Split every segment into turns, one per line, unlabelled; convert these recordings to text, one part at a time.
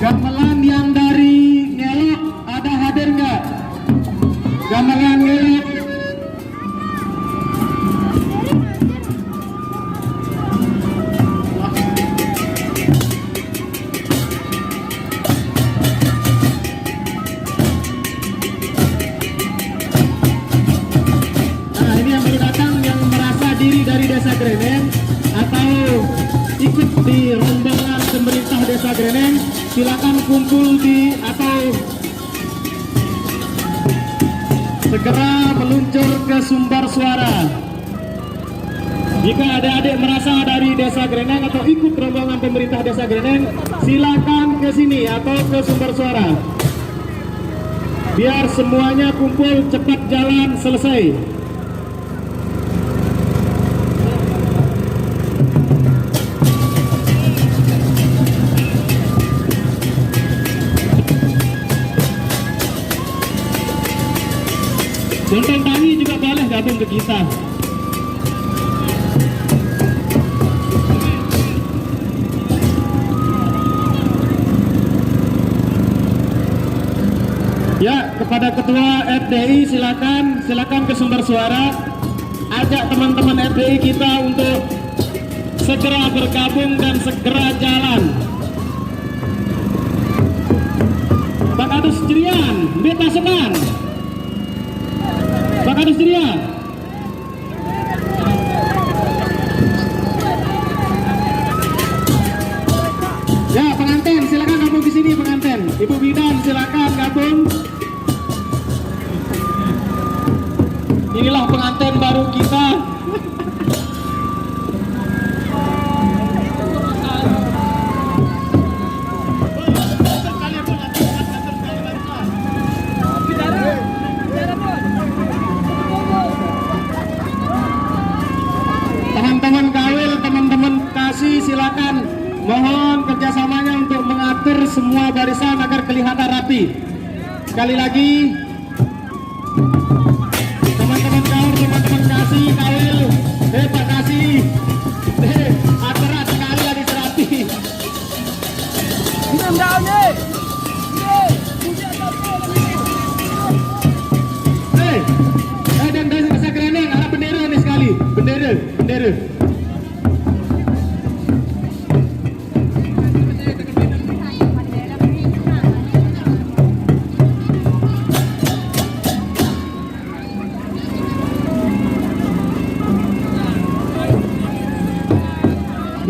Gamelan yang dari Ngelok ada hadir nggak? Gamelan Ngelok. Nah, ini yang baru datang yang merasa diri dari Desa Greneng atau ikut di rombongan pemerintah Desa Greneng, silakan kumpul di atau segera meluncur ke sumber suara. Jika adik-adik merasa dari Desa Greneng atau ikut rombongan pemerintah Desa Greneng, silakan ke sini atau ke sumber suara. Biar semuanya kumpul, cepat jalan selesai. Sultan Tangi juga boleh gabung ke kita. Ya, kepada ketua FDI silakan ke sumber suara, ajak teman-teman FDI kita untuk segera bergabung dan segera jalan. Pak Adus Jerian, beta sekan. Pak Adus Jerian. Ya, pengantin silakan gabung di sini pengantin. Ibu bidan silakan gabung. Inilah pengantin baru kita. Teman-teman kawil, teman-teman kasih silakan. Mohon kerjasamanya untuk mengatur semua barisan agar kelihatan rapi. Sekali lagi, teman-teman kaur, teman-teman kasih kawil, Pak kasih, aturan sekali lagi serapi. Dan dari Desa Greneng arah bendera nih sekali, bendera.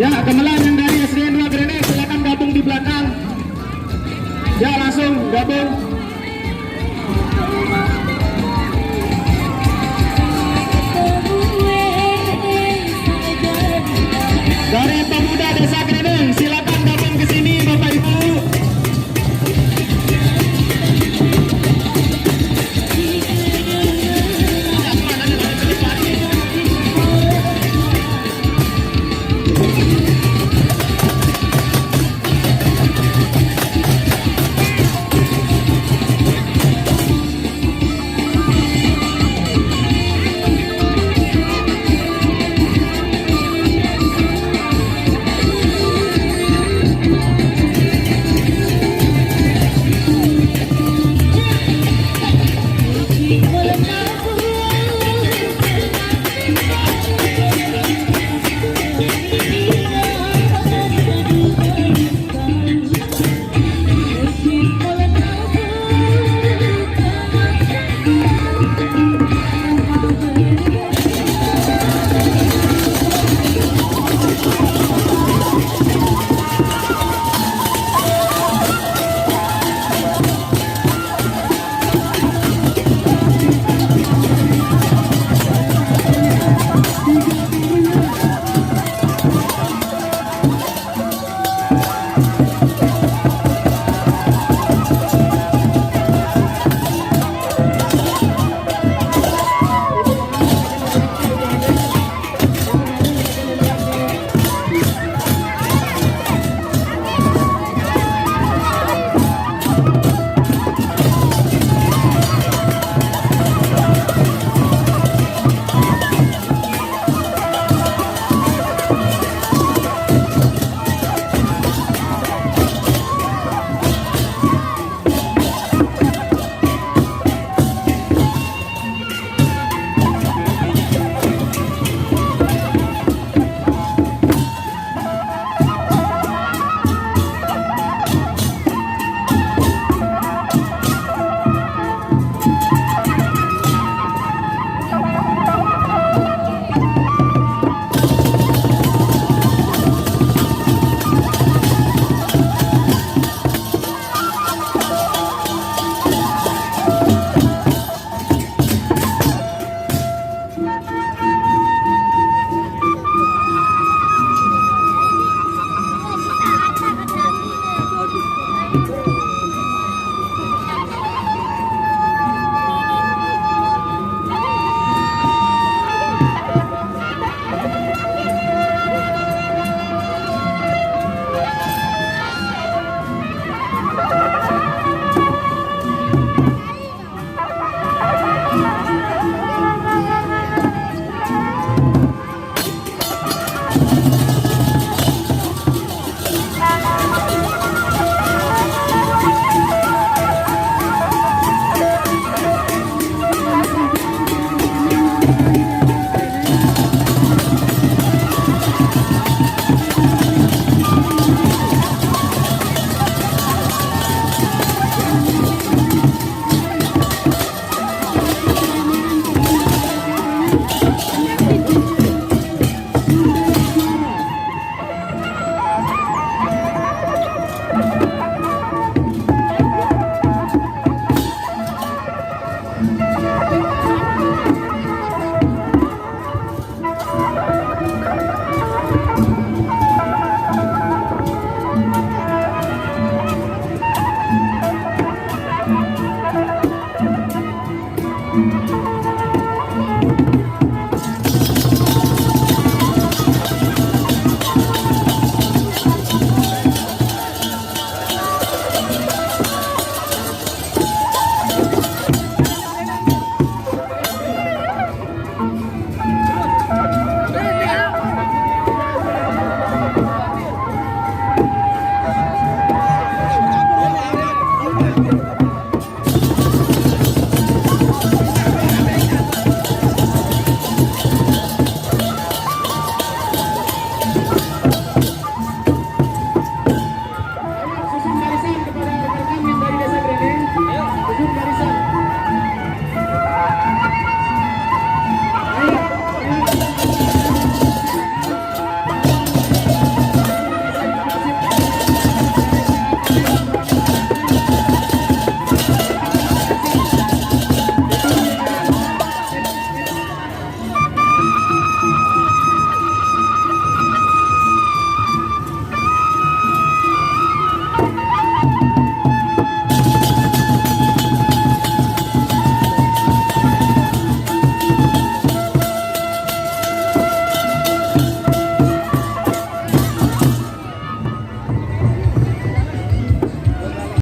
Ya, gamelan yang dari SDN 2